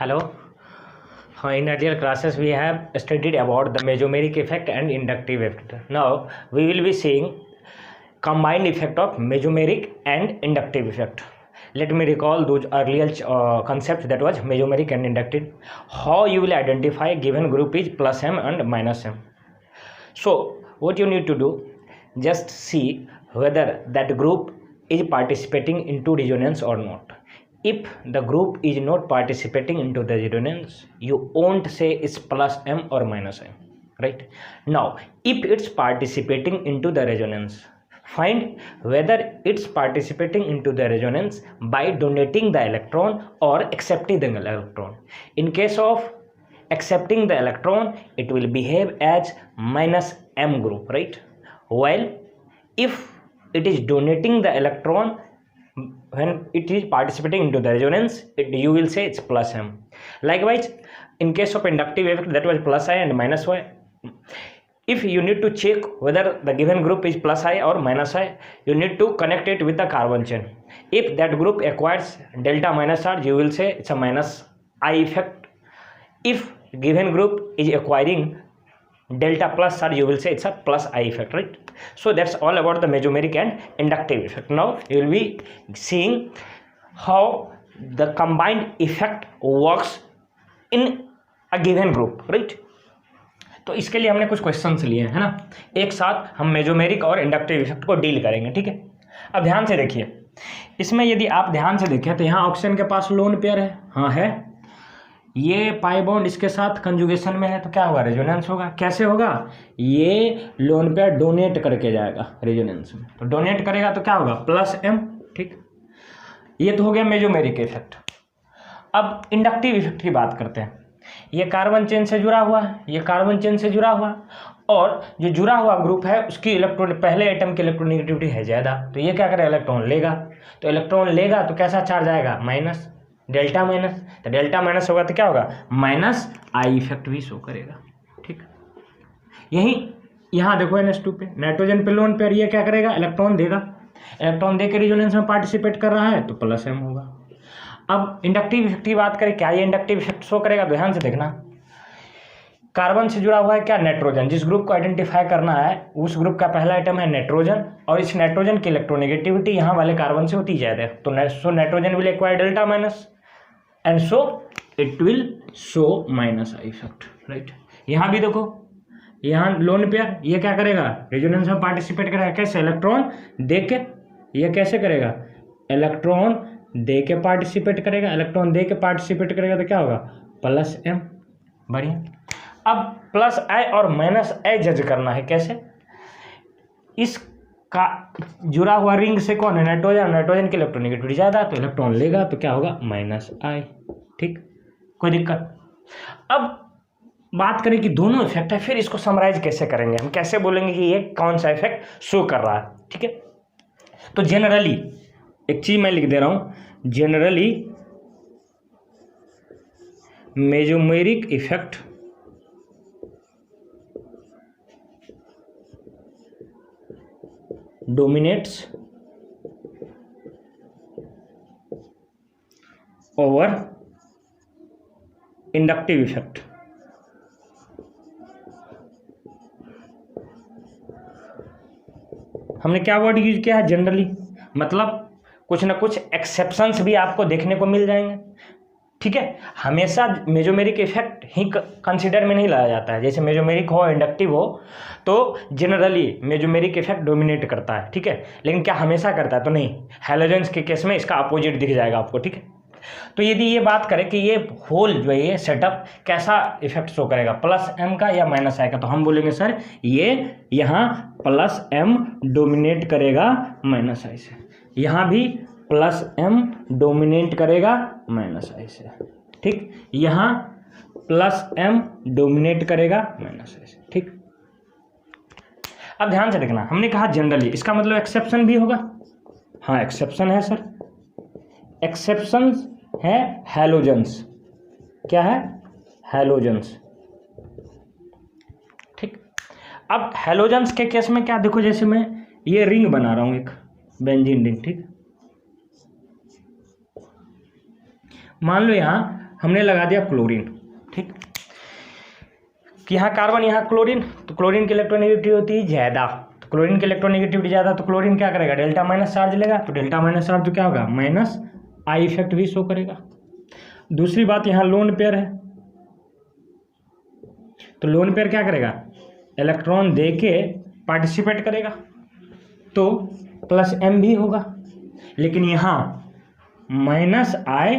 Hello. In earlier classes we have studied about the mesomeric effect and inductive effect. Now we will be seeing combined effect of mesomeric and inductive effect. Let me recall those earlier concepts, that was mesomeric and inductive. How you will identify given group is plus m and minus m. So what you need to do, just see whether that group is participating into resonance or not. If the group is not participating into the resonance, you won't say it's plus m or minus m, right? Now if it's participating into the resonance, find whether it's participating into the resonance by donating the electron or accepting the electron. In case of accepting the electron, it will behave as minus m group, right? While if it is donating the electron, when it is participating into the resonance, you will say it's plus m. Likewise, in case of inductive effect, that was plus I and minus y. If you need to check whether the given group is plus I or minus I, you need to connect it with the carbon chain. If that group acquires delta minus charge, you will say it's a minus I effect. If given group is acquiring delta plus charge, you will say it's a plus I effect, right? So that's all about the mesomeric and inductive effect. Now you will be seeing how the combined effect works in a given group, right? तो इसके लिए हमने कुछ questions लिए हैं, है ना। एक साथ हम मेजोमेरिक और इंडक्टिव इफेक्ट को डील करेंगे, ठीक है। अब ध्यान से देखिए, इसमें यदि आप ध्यान से देखें तो यहाँ ऑक्सीजन के पास लोन पेयर है, हाँ है, ये पाई बॉन्ड इसके साथ कंजुगेशन में है, तो क्या होगा, रेजोनेंस होगा। कैसे होगा, ये लोन पेयर डोनेट करके जाएगा रेजोनेंस में, तो डोनेट करेगा तो क्या होगा, प्लस एम, ठीक। ये तो हो गया मेजोमेरिक इफेक्ट। अब इंडक्टिव इफेक्ट की बात करते हैं। ये कार्बन चेन से जुड़ा हुआ है, ये कार्बन चेन से जुड़ा हुआ, और जो जुड़ा हुआ ग्रुप है उसकी इलेक्ट्रॉन, पहले एटम की इलेक्ट्रोनेगेटिविटी है ज़्यादा, तो ये क्या करेगा, इलेक्ट्रॉन लेगा। तो इलेक्ट्रॉन लेगा तो कैसा चार्ज आएगा, माइनस, डेल्टा माइनस। तो डेल्टा माइनस होगा तो क्या होगा, माइनस आई इफेक्ट भी शो करेगा, ठीक। यही यहाँ देखो NH2 पे, नाइट्रोजन पे लोन पेयर, ये क्या करेगा, इलेक्ट्रॉन देगा। इलेक्ट्रॉन दे के रिजोनेंस में पार्टिसिपेट कर रहा है तो प्लस एम होगा। अब इंडक्टिव इफेक्ट की बात करें, क्या ये इंडक्टिव इफेक्ट शो करेगा, ध्यान से देखना। कार्बन से जुड़ा हुआ है क्या, नाइट्रोजन। जिस ग्रुप को आइडेंटिफाई करना है उस ग्रुप का पहला आइटम है नाइट्रोजन, और इस नाइट्रोजन की इलेक्ट्रोनेगेटिविटी यहाँ वाले कार्बन से होती ज़्यादा है, तो so nitrogen will acquire delta minus and so it will show minus I effect, right. यहाँ भी देखो, यहाँ लोन पेयर, ये क्या करेगा, रेजोनेंस में पार्टिसिपेट करेगा। कैसे, इलेक्ट्रॉन दे के, ये कैसे करेगा, इलेक्ट्रॉन दे के पार्टिसिपेट करेगा। इलेक्ट्रॉन दे के पार्टिसिपेट करेगा तो क्या होगा, प्लस एम, बढ़िया। अब प्लस आई और माइनस आई जज करना है, कैसे, इसका जुड़ा हुआ रिंग से कौन है, नाइट्रोजन। नाइट्रोजन की इलेक्ट्रोनेगेटिविटी ज़्यादा, तो इलेक्ट्रॉन लेगा तो क्या होगा, माइनस आई, ठीक, कोई दिक्कत। अब बात करें कि दोनों इफेक्ट है, फिर इसको समराइज कैसे करेंगे, हम कैसे बोलेंगे कि ये कौन सा इफेक्ट शो कर रहा है, ठीक है। तो जनरली एक चीज मैं लिख दे रहा हूं, generally mesomeric effect dominates over inductive effect. हमने क्या वर्ड यूज किया है, जनरली, मतलब कुछ ना कुछ एक्सेप्शंस भी आपको देखने को मिल जाएंगे, ठीक है। हमेशा मेजोमेरिक इफेक्ट ही कंसीडर में नहीं लाया जाता है। जैसे मेजोमेरिक हो, इंडक्टिव हो, तो जनरली मेजोमेरिक इफेक्ट डोमिनेट करता है, ठीक है। लेकिन क्या हमेशा करता है, तो नहीं। हैलोजेंस के केस में इसका अपोजिट दिख जाएगा आपको, ठीक है। तो यदि ये बात करें कि ये होल जो है, ये सेटअप कैसा इफेक्ट शो करेगा, प्लस एम का या माइनस आई का, तो हम बोलेंगे सर ये यहाँ प्लस एम डोमिनेट करेगा माइनस आई से, यहाँ भी प्लस एम डोमिनेट करेगा माइनस आई से, ठीक। यहाँ प्लस एम डोमिनेट करेगा माइनस आई से, ठीक। अब ध्यान से देखना, हमने कहा जनरली, इसका मतलब एक्सेप्शन भी होगा। हाँ, एक्सेप्शन है सर, एक्सेप्शन है हैलोजेंस। क्या है, हैलोजेंस, ठीक। अब हैलोजेंस के केस में क्या, देखो जैसे मैं ये रिंग बना रहा हूं, एक बेंजीन रिंग, ठीक। मान लो यहाँ हमने लगा दिया क्लोरीन, ठीक, कि यहाँ कार्बन यहाँ क्लोरीन, तो क्लोरीन की इलेक्ट्रोनेगेटिविटी होती है ज़्यादा, तो क्लोरीन की इलेक्ट्रोनेगेटिविटी ज़्यादा, तो क्लोरीन क्या करेगा, डेल्टा माइनस चार्ज लेगा, तो डेल्टा माइनस चार्ज तो क्या होगा, माइनस आई इफेक्ट भी शो करेगा। दूसरी बात, यहाँ लोन पेयर है, तो लोन पेयर क्या करेगा, इलेक्ट्रॉन दे के पार्टिसिपेट करेगा, तो प्लस एम भी होगा, लेकिन यहाँ माइनस आई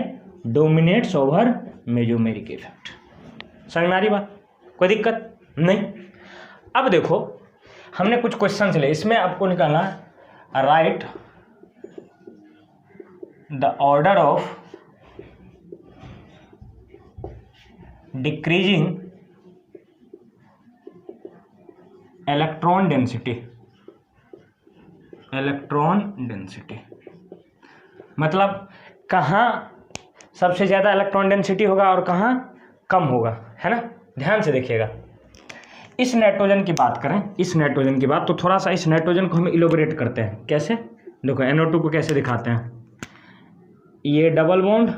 डोमिनेट्स ओवर मेजोमेरिक इफेक्ट। समझ में आ रही बात, कोई दिक्कत नहीं। अब देखो हमने कुछ क्वेश्चन ले, इसमें आपको निकालना right the order of decreasing electron density, electron density मतलब कहाँ सबसे ज़्यादा इलेक्ट्रॉन डेंसिटी होगा और कहाँ कम होगा, है ना। ध्यान से देखिएगा, इस नाइट्रोजन की बात करें, इस नाइट्रोजन की बात, तो थोड़ा सा इस नाइट्रोजन को हम इलोबरेट करते हैं। कैसे, देखो NO2 को कैसे दिखाते हैं, ये डबल बॉन्ड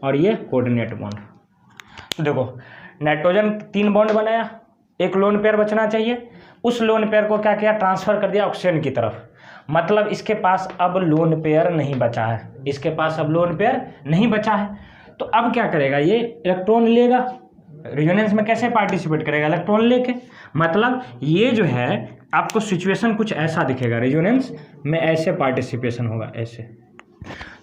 और ये कोऑर्डिनेट बॉन्ड। तो देखो नाइट्रोजन 3 बॉन्ड बनाया, एक लोन पेयर बचना चाहिए, उस लोन पेयर को क्या किया, ट्रांसफर कर दिया ऑक्सीजन की तरफ, मतलब इसके पास अब लोन पेयर नहीं बचा है, इसके पास अब लोन पेयर नहीं बचा है। तो अब क्या करेगा, ये इलेक्ट्रॉन लेगा, रेजोनेंस में कैसे पार्टिसिपेट करेगा, इलेक्ट्रॉन लेके, मतलब ये जो है आपको सिचुएशन कुछ ऐसा दिखेगा, रेजोनेंस में ऐसे पार्टिसिपेशन होगा, ऐसे।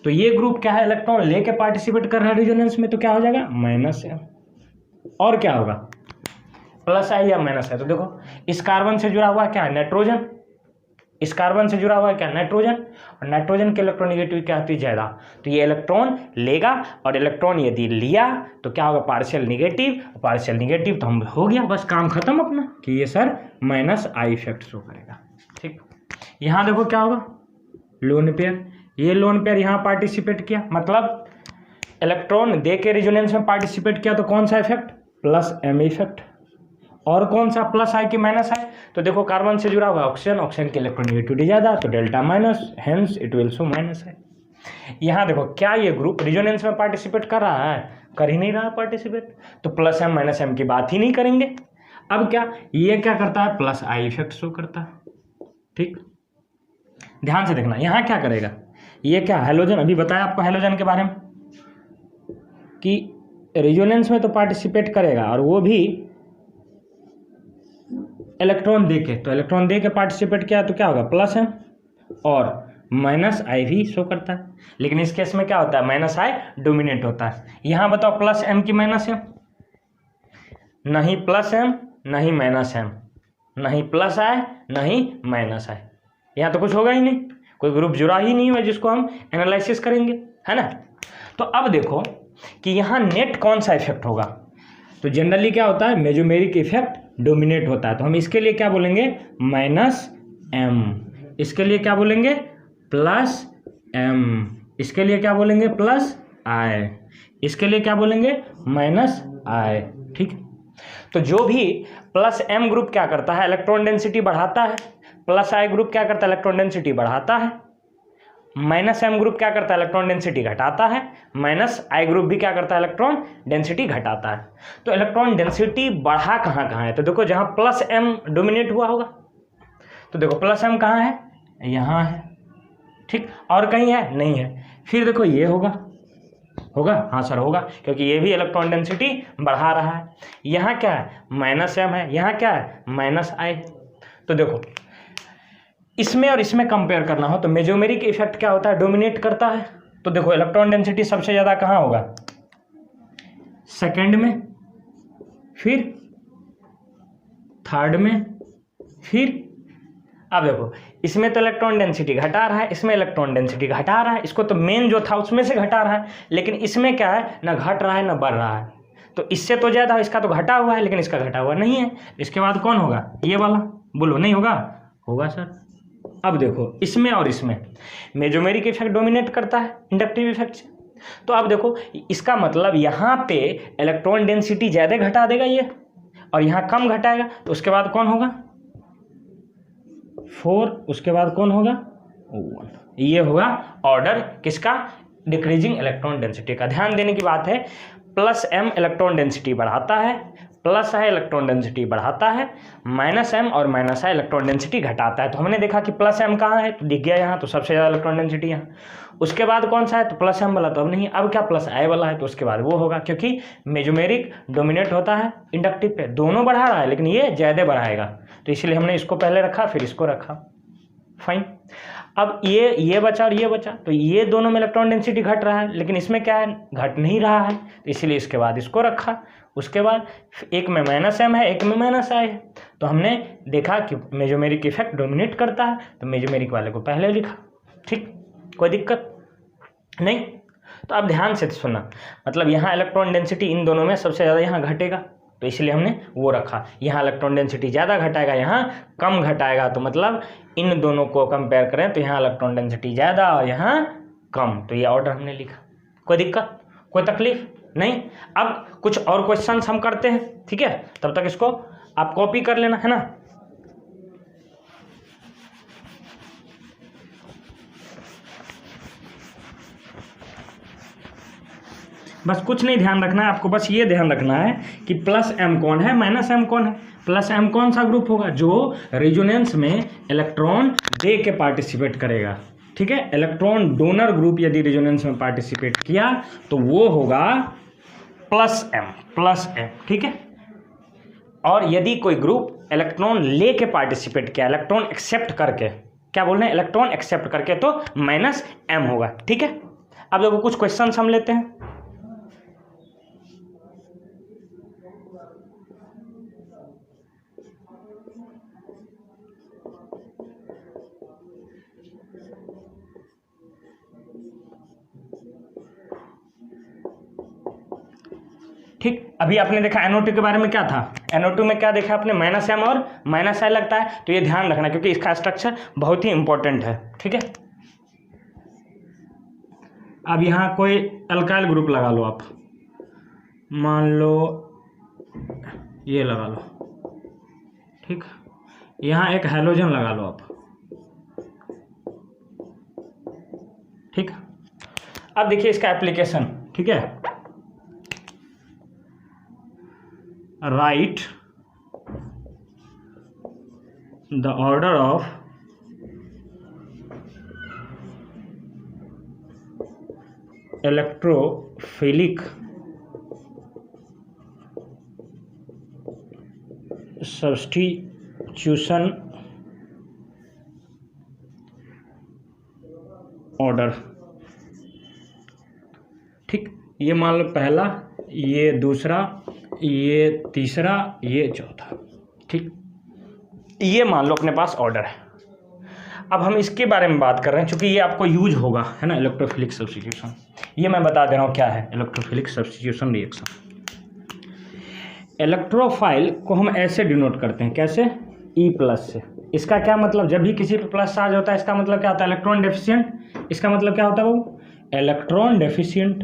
तो ये ग्रुप क्या है, इलेक्ट्रॉन लेके पार्टिसिपेट कर रहा है रेजोनेंस में, तो क्या हो जाएगा, माइनस है, और क्या होगा, प्लस आई या माइनस है। तो देखो इस कार्बन से जुड़ा हुआ क्या है, नाइट्रोजन, इस कार्बन से जुड़ा हुआ है क्या, नाइट्रोजन, और नाइट्रोजन की इलेक्ट्रोनेगेटिविटी क्या होती है, ज़्यादा, तो ये इलेक्ट्रॉन लेगा, और इलेक्ट्रॉन यदि लिया तो क्या होगा, पार्शियल निगेटिव, पार्शियल निगेटिव तो हम हो गया, बस काम खत्म अपना, कि ये sir minus I effect show करेगा, ठीक। यहाँ देखो क्या होगा, लोन पेयर, ये लोन पेयर यहाँ पार्टिसिपेट किया, मतलब इलेक्ट्रॉन दे के रेजोनेंस में पार्टिसिपेट किया, तो कौन सा इफेक्ट, प्लस एम इफेक्ट, और कौन सा, प्लस आई की माइनस आई। तो देखो कार्बन से जुड़ा हुआ ऑक्सीजन, ऑक्सीजन की इलेक्ट्रोनेगेटिविटी ज़्यादा, तो delta minus, hence it will show minus है। यहाँ देखो क्या ये ग्रुप रेजोनेंस में पार्टिसिपेट कर रहा है, कर ही नहीं रहा पार्टिसिपेट, तो प्लस एम माइनस एम की बात ही नहीं करेंगे। अब क्या, ये क्या करता है, प्लस आई इफेक्ट शो करता है, ठीक। ध्यान से देखना, यहाँ क्या करेगा, ये क्या, हैलोजन, अभी बताया आपको हैलोजन के बारे में कि रेजोनेंस में तो पार्टिसिपेट करेगा, और वो भी इलेक्ट्रॉन दे के, तो इलेक्ट्रॉन दे के पार्टिसिपेट किया तो क्या होगा, प्लस एम, और माइनस आई भी शो करता है। लेकिन इस केस में क्या होता है, माइनस आई डोमिनेट होता है। यहाँ बताओ प्लस एम की माइनस एम, नहीं प्लस एम नहीं माइनस एम, नहीं प्लस आई नहीं माइनस आई, यहाँ तो कुछ होगा ही नहीं, कोई ग्रुप जुड़ा ही नहीं है जिसको हम एनालिसिस करेंगे, है ना। तो अब देखो कि यहाँ नेट कौन सा इफेक्ट होगा, तो जनरली क्या होता है, मेजोमेरिक इफेक्ट डोमिनेट होता है, तो हम इसके लिए क्या बोलेंगे, माइनस एम, इसके लिए क्या बोलेंगे, प्लस एम, इसके लिए क्या बोलेंगे, प्लस आई, इसके लिए क्या बोलेंगे, माइनस आई, ठीक। तो जो भी प्लस एम ग्रुप क्या करता है, इलेक्ट्रॉन डेंसिटी बढ़ाता है, प्लस आई ग्रुप क्या करता है, इलेक्ट्रॉन डेंसिटी बढ़ाता है, माइनस एम ग्रुप क्या करता है, इलेक्ट्रॉन डेंसिटी घटाता है, माइनस आई ग्रुप भी क्या करता है, इलेक्ट्रॉन डेंसिटी घटाता है। तो इलेक्ट्रॉन डेंसिटी बढ़ा कहाँ कहाँ है, तो देखो जहाँ प्लस एम डोमिनेट हुआ होगा, तो देखो प्लस एम कहाँ है, यहाँ है, ठीक, और कहीं है, नहीं है। फिर देखो ये होगा, होगा, हाँ सर होगा, क्योंकि ये भी इलेक्ट्रॉन डेंसिटी बढ़ा रहा है। यहाँ क्या है, माइनस एम है, यहाँ क्या है, माइनस आई। तो देखो इसमें और इसमें कंपेयर करना हो तो मेजोमेरिक इफेक्ट क्या होता है, डोमिनेट करता है। तो देखो इलेक्ट्रॉन डेंसिटी सबसे ज़्यादा कहाँ होगा, सेकंड में, फिर थर्ड में, फिर अब देखो इसमें तो इलेक्ट्रॉन डेंसिटी घटा रहा है, इसमें इलेक्ट्रॉन डेंसिटी घटा रहा है, इसको तो मेन जो था उसमें से घटा रहा है, लेकिन इसमें क्या है, ना घट रहा है ना बढ़ रहा है। तो इससे तो ज़्यादा, इसका तो घटा हुआ है लेकिन इसका घटा हुआ नहीं है। इसके बाद कौन होगा, ये वाला, बोलो नहीं होगा, होगा सर। अब देखो इसमें और इसमें मेजोमेरिक इफेक्ट डोमिनेट करता है इंडक्टिव इफेक्ट से। तो अब देखो इसका मतलब यहाँ पे इलेक्ट्रॉन डेंसिटी ज़्यादा घटा देगा ये, और यहाँ कम घटाएगा, तो उसके बाद कौन होगा, 4, उसके बाद कौन होगा, 1। ये होगा ऑर्डर किसका, डिक्रीजिंग इलेक्ट्रॉन डेंसिटी का। ध्यान देने की बात है, प्लस एम इलेक्ट्रॉन डेंसिटी बढ़ाता है, प्लस है इलेक्ट्रॉन डेंसिटी बढ़ाता है, माइनस एम और माइनस है इलेक्ट्रॉन डेंसिटी घटाता है। तो हमने देखा कि प्लस एम कहाँ है, तो दिख गया यहाँ, तो सबसे ज़्यादा इलेक्ट्रॉन डेंसिटी यहाँ। उसके बाद कौन सा है, तो प्लस एम वाला, तो अब नहीं, अब क्या प्लस आई वाला है, तो उसके बाद वो होगा, क्योंकि मेजोमेरिक डोमिनेट होता है इंडक्टिव पे। दोनों बढ़ा रहा है लेकिन ये ज़्यादा बढ़ाएगा, तो इसलिए हमने इसको पहले रखा फिर इसको रखा। फाइन। अब ये बचा और ये बचा, तो ये दोनों में इलेक्ट्रॉन डेंसिटी घट रहा है, लेकिन इसमें क्या है, घट नहीं रहा है, तो इसीलिए इसके बाद इसको रखा। उसके बाद एक में माइनस एम है, एक में माइनस आई है, तो हमने देखा कि मेजोमेरिक इफेक्ट डोमिनेट करता है, तो मेजोमेरिक वाले को पहले लिखा। ठीक, कोई दिक्कत नहीं। तो अब ध्यान से सुनना, मतलब यहाँ इलेक्ट्रॉन डेंसिटी इन दोनों में सबसे ज़्यादा यहाँ घटेगा, तो इसलिए हमने वो रखा। यहाँ इलेक्ट्रॉन डेंसिटी ज़्यादा घटाएगा, यहाँ कम घटाएगा, तो मतलब इन दोनों को कंपेयर करें तो यहाँ इलेक्ट्रॉन डेंसिटी ज़्यादा और यहाँ कम, तो ये ऑर्डर हमने लिखा। कोई दिक्कत, कोई तकलीफ नहीं। अब कुछ और क्वेश्चंस हम करते हैं, ठीक है, तब तक इसको आप कॉपी कर लेना, है ना। बस कुछ नहीं ध्यान रखना है आपको, बस ये ध्यान रखना है कि प्लस एम कौन है, माइनस एम कौन है। प्लस एम कौन सा ग्रुप होगा, जो रेजोनेंस में इलेक्ट्रॉन दे के पार्टिसिपेट करेगा, ठीक है। इलेक्ट्रॉन डोनर ग्रुप यदि रेजोनेंस में पार्टिसिपेट किया तो वो होगा प्लस एम, ठीक है। और यदि कोई ग्रुप इलेक्ट्रॉन ले के पार्टिसिपेट किया, इलेक्ट्रॉन एक्सेप्ट करके, क्या बोल रहे हैं, इलेक्ट्रॉन एक्सेप्ट करके, तो माइनस एम होगा, ठीक है। अब देखो कुछ क्वेश्चन हम लेते हैं। ठीक, अभी आपने देखा NO2 के बारे में क्या था, NO2 में क्या देखा आपने, माइनस एम और माइनस आई लगता है, तो ये ध्यान रखना क्योंकि इसका स्ट्रक्चर बहुत ही इंपॉर्टेंट है, ठीक है। अब यहाँ कोई अल्काइल ग्रुप लगा लो आप, मान लो ये लगा लो, ठीक। यहाँ एक हैलोजन लगा लो आप, ठीक। अब देखिए इसका एप्लीकेशन, ठीक है। Write the order of electrophilic substitution order, ठीक। ये मान लो पहला, ये दूसरा, ये तीसरा, ये चौथा, ठीक। ये मान लो अपने पास ऑर्डर है। अब हम इसके बारे में बात कर रहे हैं क्योंकि ये आपको यूज होगा, है ना, इलेक्ट्रोफिलिक सब्स्टिट्यूशन। ये मैं बता दे रहा हूँ क्या है इलेक्ट्रोफिलिक सब्स्टिट्यूशन रिएक्शन। इलेक्ट्रोफाइल को हम ऐसे डिनोट करते हैं, कैसे, E+ से। इसका क्या मतलब, जब भी किसी पे प्लस चार्ज होता है इसका मतलब क्या होता है, इलेक्ट्रॉन डेफिशिएंट। इसका मतलब क्या होता है वो, इलेक्ट्रॉन डेफिशिएंट,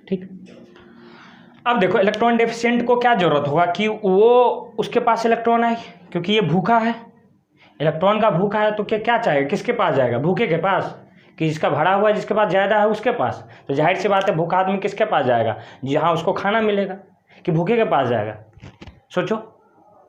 ठीक। अब देखो इलेक्ट्रॉन डेफिशिएंट को क्या जरूरत होगा कि वो उसके पास इलेक्ट्रॉन आए, क्योंकि ये भूखा है, इलेक्ट्रॉन का भूखा है, तो क्या चाहिए, किसके पास जाएगा, भूखे के पास, कि जिसका भरा हुआ है, जिसके पास ज़्यादा है उसके पास। तो जाहिर सी बात है भूखा आदमी किसके पास जाएगा, जहाँ उसको खाना मिलेगा, कि भूखे के पास जाएगा, सोचो,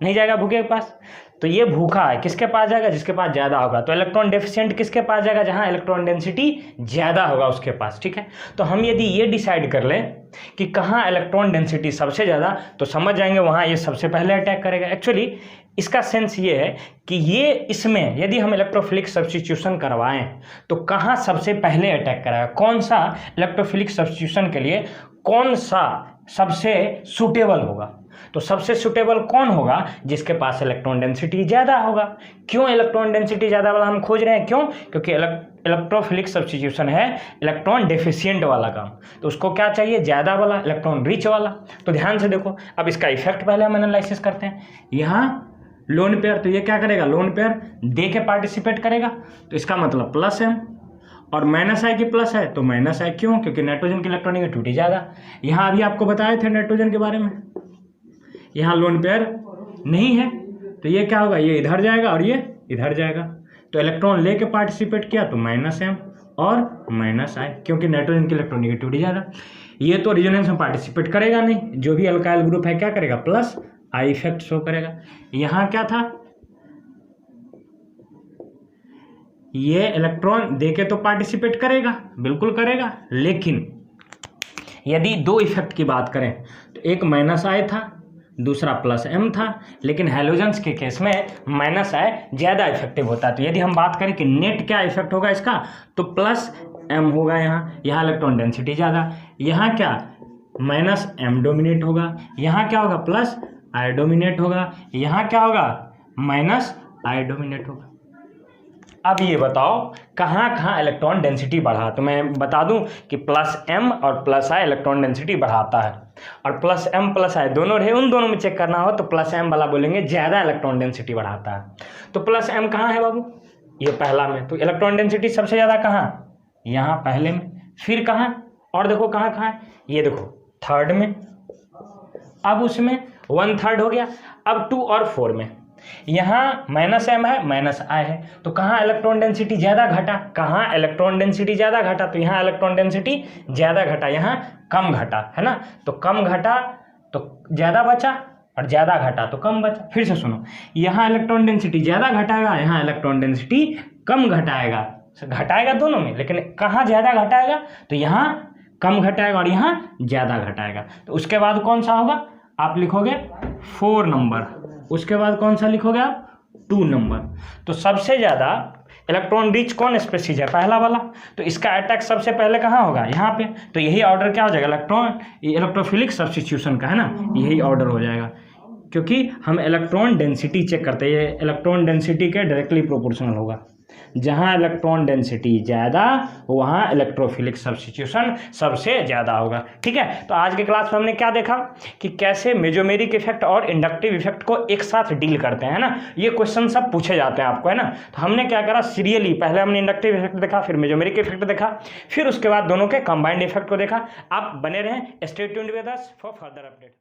नहीं जाएगा भूखे के पास। तो ये भूखा है, किसके पास जाएगा, जिसके पास ज़्यादा होगा। तो इलेक्ट्रॉन डेफिशिएंट किसके पास जाएगा, जहाँ इलेक्ट्रॉन डेंसिटी ज़्यादा होगा उसके पास, ठीक है। तो हम यदि ये डिसाइड कर लें कि कहाँ इलेक्ट्रॉन डेंसिटी सबसे ज़्यादा, तो समझ जाएंगे वहाँ ये सबसे पहले अटैक करेगा। एक्चुअली इसका सेंस ये है कि ये इसमें यदि हम इलेक्ट्रोफिलिक सब्स्टिट्यूशन करवाएं तो कहाँ सबसे पहले अटैक करेगा, कौन सा इलेक्ट्रोफिलिक सब्स्टिट्यूशन के लिए कौन सा सबसे सूटेबल होगा। तो सबसे सूटेबल कौन होगा, जिसके पास इलेक्ट्रॉन डेंसिटी ज़्यादा होगा। क्यों इलेक्ट्रॉन डेंसिटी ज़्यादा वाला हम खोज रहे हैं, क्यों, क्योंकि इलेक्ट्रोफिलिक सब्स्टिट्यूशन है इलेक्ट्रॉन डेफिशिएंट वाला काम, तो उसको क्या चाहिए, ज़्यादा वाला, इलेक्ट्रॉन रिच वाला। तो ध्यान से देखो, अब इसका इफेक्ट पहले हम एनालिसिस करते हैं। यहाँ लोन पेयर, तो ये क्या करेगा, लोन पेयर दे के पार्टिसिपेट करेगा, तो इसका मतलब प्लस एम, और माइनस आई की प्लस है तो माइनस आई, क्यों, क्योंकि नाइट्रोजन की इलेक्ट्रॉनिक ज़्यादा। यहाँ अभी आपको बताए थे नाइट्रोजन के बारे में, यहाँ लोन पेयर नहीं है, तो ये क्या होगा, ये इधर जाएगा और ये इधर जाएगा। तो इलेक्ट्रॉन लेके पार्टिसिपेट किया तो माइनस एम, और माइनस I, क्योंकि नाइट्रोजन की इलेक्ट्रोनेगेटिविटी ज़्यादा। ये तो रेजोनेंस में पार्टिसिपेट करेगा नहीं, जो भी अल्काइल ग्रुप है क्या करेगा, प्लस I इफेक्ट शो करेगा। यहाँ क्या था, ये इलेक्ट्रॉन देके तो पार्टिसिपेट करेगा, बिल्कुल करेगा, लेकिन यदि दो इफेक्ट की बात करें तो एक माइनस I था, दूसरा प्लस M था, लेकिन हैलोजेंस के केस में माइनस I ज़्यादा इफेक्टिव होता है। तो यदि हम बात करें कि नेट क्या इफेक्ट होगा इसका, तो प्लस M होगा, यहाँ इलेक्ट्रॉन डेंसिटी ज़्यादा, यहाँ क्या माइनस M डोमिनेट होगा, यहाँ क्या होगा प्लस I डोमिनेट होगा, यहाँ क्या होगा माइनस I डोमिनेट होगा। अब ये बताओ कहाँ कहाँ इलेक्ट्रॉन डेंसिटी बढ़ा, तो मैं बता दूं कि प्लस M और प्लस I इलेक्ट्रॉन डेंसिटी बढ़ाता है, और प्लस M प्लस I दोनों रहे, उन दोनों में चेक करना हो तो प्लस M वाला बोलेंगे ज़्यादा इलेक्ट्रॉन डेंसिटी बढ़ाता है। तो प्लस M कहाँ है बाबू, ये पहला में, तो इलेक्ट्रॉन डेंसिटी सबसे ज़्यादा कहाँ, यहाँ पहले में, फिर कहाँ, और देखो कहाँ कहाँ है, ये देखो थर्ड में, अब उसमें 1/3 हो गया, अब 2 और 4 में। यहाँ माइनस M है, माइनस I है, तो कहाँ इलेक्ट्रॉन डेंसिटी ज़्यादा घटा, कहाँ इलेक्ट्रॉन डेंसिटी ज़्यादा घटा, तो यहाँ इलेक्ट्रॉन डेंसिटी ज़्यादा घटा, यहाँ कम घटा, है ना। तो कम घटा तो ज़्यादा बचा, और ज़्यादा घटा तो कम बचा। फिर से सुनो, यहाँ इलेक्ट्रॉन डेंसिटी ज़्यादा घटाएगा, यहाँ इलेक्ट्रॉन डेंसिटी कम घटाएगा, घटाएगा दोनों में, लेकिन कहाँ ज़्यादा घटाएगा, तो यहाँ कम घटाएगा और यहाँ ज़्यादा घटाएगा। तो उसके बाद कौन सा होगा, आप लिखोगे 4 नंबर, उसके बाद कौन सा लिखोगे आप 2 नंबर। तो सबसे ज़्यादा इलेक्ट्रॉन रिच कौन स्पीशीज है, पहला वाला, तो इसका अटैक सबसे पहले कहाँ होगा, यहाँ पे। तो यही ऑर्डर क्या हो जाएगा, इलेक्ट्रोफिलिक सब्स्टिट्यूशन का, है ना, यही ऑर्डर हो जाएगा, क्योंकि हम इलेक्ट्रॉन डेंसिटी चेक करते हैं, ये इलेक्ट्रॉन डेंसिटी के डायरेक्टली प्रोपोर्शनल होगा। जहाँ इलेक्ट्रॉन डेंसिटी ज़्यादा वहाँ इलेक्ट्रोफिलिक सब्स्टिट्यूशन सबसे ज़्यादा होगा। ठीक है, तो आज के क्लास में हमने क्या देखा कि कैसे मेजोमेरिक इफेक्ट और इंडक्टिव इफेक्ट को एक साथ डील करते हैं, ना। ये क्वेश्चन सब पूछे जाते हैं आपको, है ना। तो हमने क्या करा, सीरियली पहले हमने इंडक्टिव इफेक्ट देखा, फिर मेजोमेरिक इफेक्ट देखा, फिर उसके बाद दोनों के कंबाइंड इफेक्ट को देखा। आप बने रहें, stay tuned with us for further update.